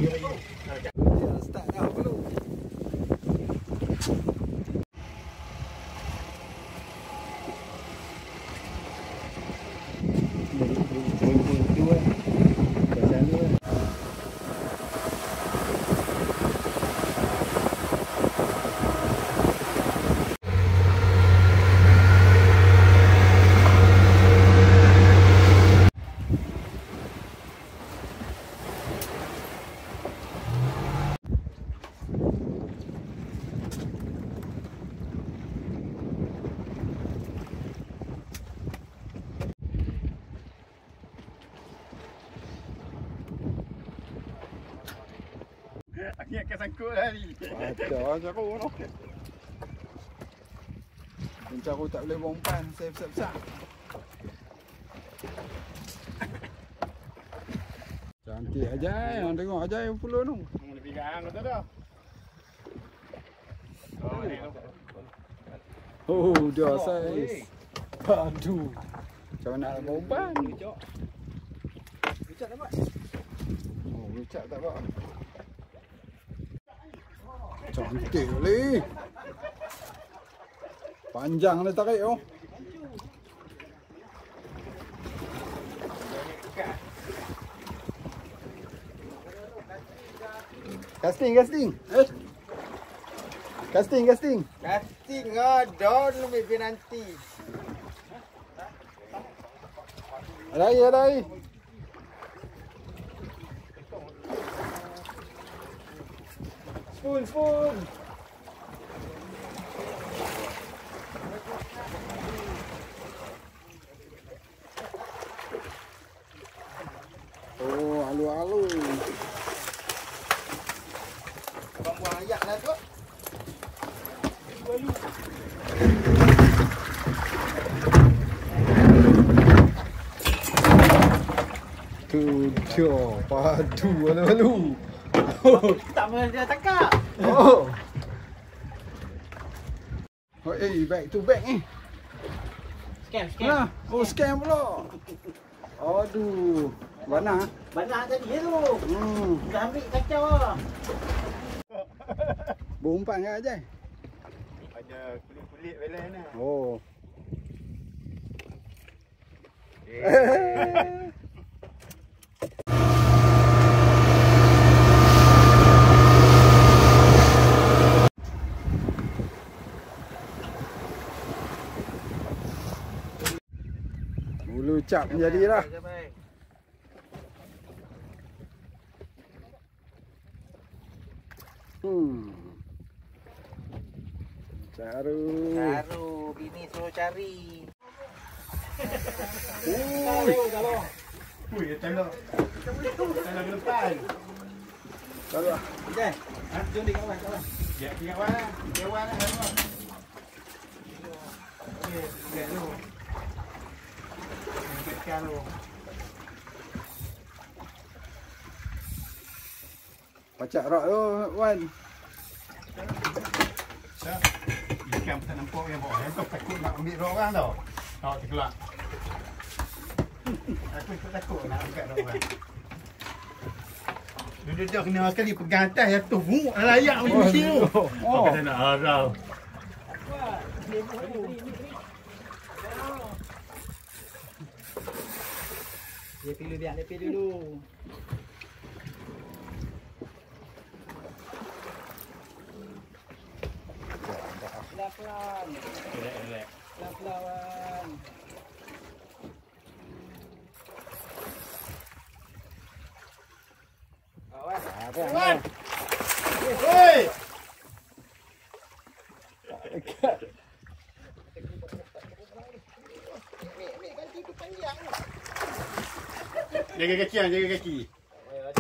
Start dah belum? Aku akan sangkut lah ni. Ada caru noh. Caru tak boleh bompan, saya besar-besar. Cantik aja, yang tengok aja yang pulau tu. Lebih garang kata dah. Oh, dia saiz. Aduh. Macam mana nak bompan? Lucak dapat. Oh, lucak tak apa. Cantik boleh. Panjang dia tarik oh. Casting. Casting. Casting ada lebih nanti. Ada. Spoon. Oh, halu. Abang buang ayak lah tu. Tu padu halu. Tak mahu dia takak. Oh. Oh, back to back ni. Scam. Nah, scam pula. Aduh. Banah tadi tu. Dah ambil kacau lah. Bompan ke aja? Ada kulit-kulit belen lah. Oh. Bulu cap jadilah. Caru, bini suruh cari. Kalau. Ui, tengok. Tengok ke depan. Kalau. Okey. Jom di kawan. Ya, di kawan lah. Kawan lah. Okey, lihat dulu. Dekat lu. Pacak rak tu, Wan. Ikan tak nampak yang bawah. Kau takut nak ambil orang tau. Tau terkelak. Aku takut nak angkat orang. Dia kena sekali pegang atas jatuh. Layak macam mesin tu. Oh. Kata nak harau. Dia pilih dulu. Pelan-pelan. Relax. Pelan-pelan. Wan. Oi. Jaga kaki.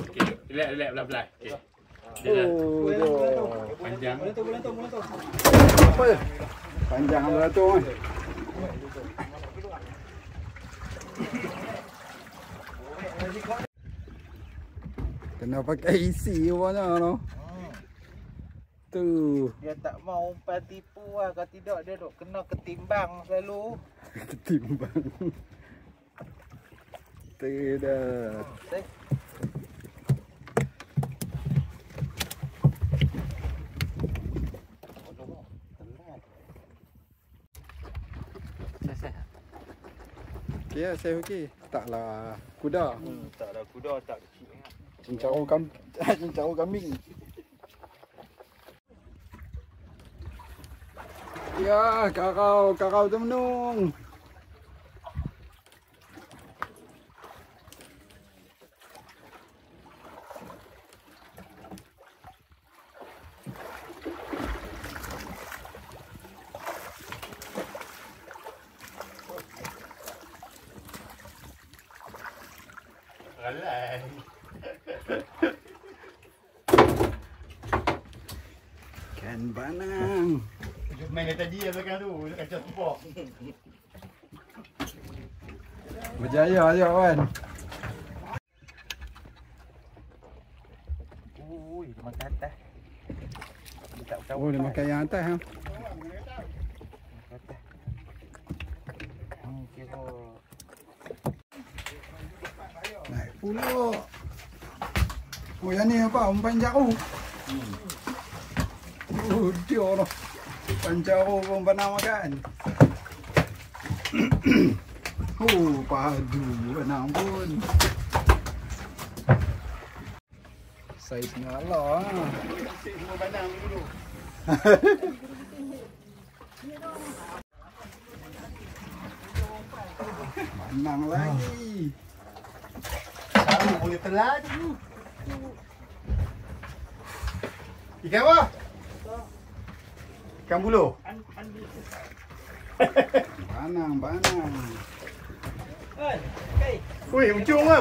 Okey, relax pelan-pelan. Okey. Panjang. Bulan tu. Apa? Panjang beratur kan. Kena pakai isi rupanya tu. Tu. Dia tak mau umpan tipu lah. Kalau tidak dia duk kena ketimbang selalu. Ketimbang. Tidak. Okey lah, saya okey. Taklah kuda. Tak ada kuda, tak kecil sangat. Cincau kambing. Ya, karau temenung. Alai. Ikan banang. Main dari tadi yang belakang tu, nak kacau tumpah. Berjaya je kawan. Ui, dia makan atas. Dia tak tahu. Oh, dia makan yang atas ha. Atas. Kira Naik pula. Oh, yang ni apa? Umpan jaru. Oh, dia lah. Umpan jaru pun pernah makan. Oh, padu benang pun. Saiz ngalah ha. Semua bandang dulu. Benang lagi. Satu boleh telan dulu. Ikan apa? Ikan buluh. Banang. Ui, ujung lah.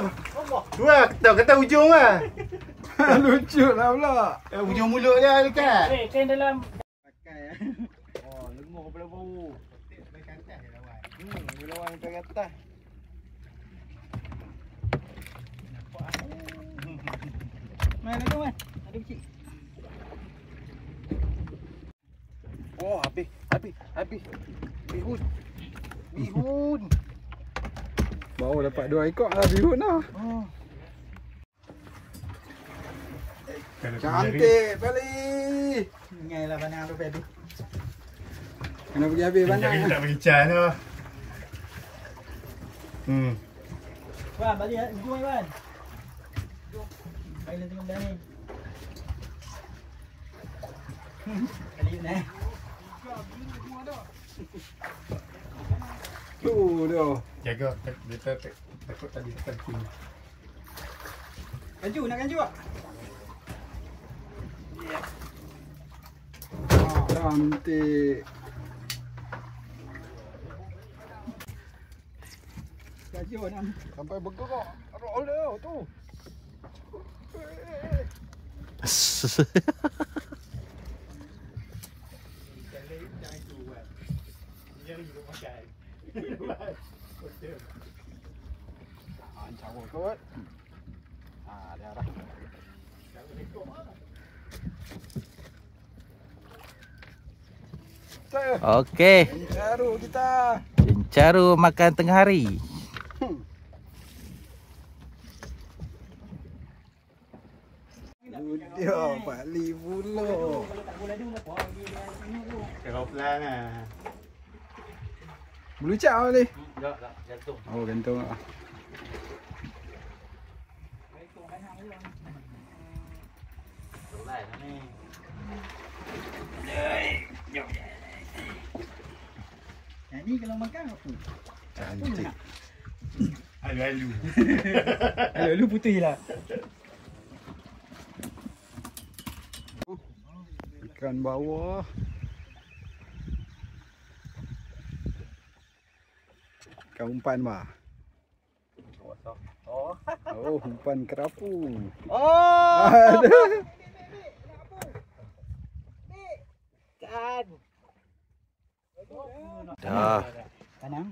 Dua, kata ujung lah. Lucu lah pula. Ujung mulut dia dekat. kain dalam. Pakai Oh, lenguh pula bau. bila orang ke atas. Main lagi man. Ada kecil. Oh, habis. Bihun. Baru dapat 2 ekor lah bihun lah. Oh. Cantik Feli. Ngailah banang tu Feli. Kena pergi habis banang. Tak bagi can tu. Wan, balik ujung ni Wan. Baiklah tengok dah ni. Kali ni. Tu dia. Jaga, dia takut tadi terking. Kanju, nak kanju tak? Cantik. Kanju nak. Sampai bergerak. Roll dia tu. Cawa kot. Dia arah. Okey, Baru kita. Cincaru makan tengah hari. Dia balik pula. Kalau pelan lah. Melucak boleh. Tak, jantung. Oh, gantung lah. Tolak ni. Yang ni kalau makan apa? Cantik. Alu-alu. Lu putih lah. Ikan bawah. Ikan umpan bah. Oh. Oh, umpan kerapu. Oh. Ada. Kan. Dah, Banang.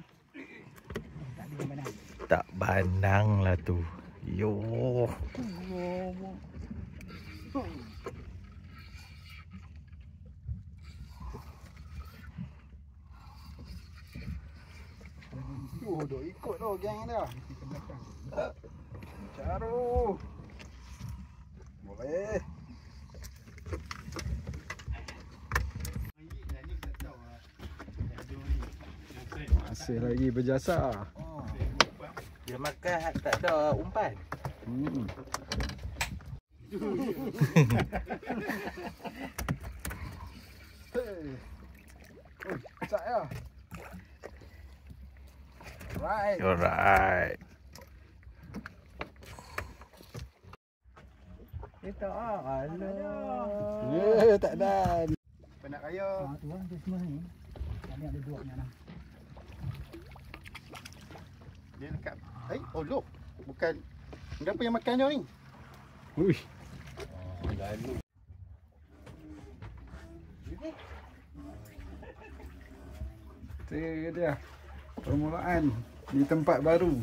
Tak ada banang. tak banang lah tu. Yo. Duk ikut tu geng dia. Caru. Boleh. Masih lagi berjasa. Dia makan tak ada umpan. Saya. Right. Alright. Kita alah. Ya, tak ada. Penat kaya. Tu lah dia semua ni. Kami ada dua ni lah. Dia dekat. Oh look. Bukan. Berapa yang makan dia ni? Ui. Lalu. Itu dia. Permulaan di tempat baru.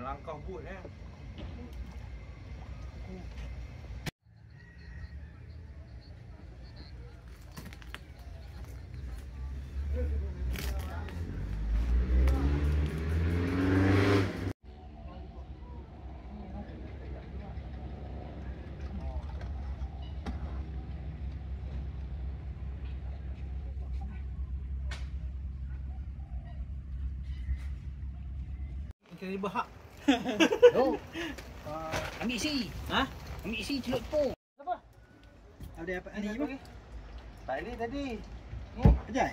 Langkah but Kena bahak. Oh. Ambil isi. Ha? Ambil isi celup tepung. Apa? Ada apa ni? Tak boleh tadi. Ajai.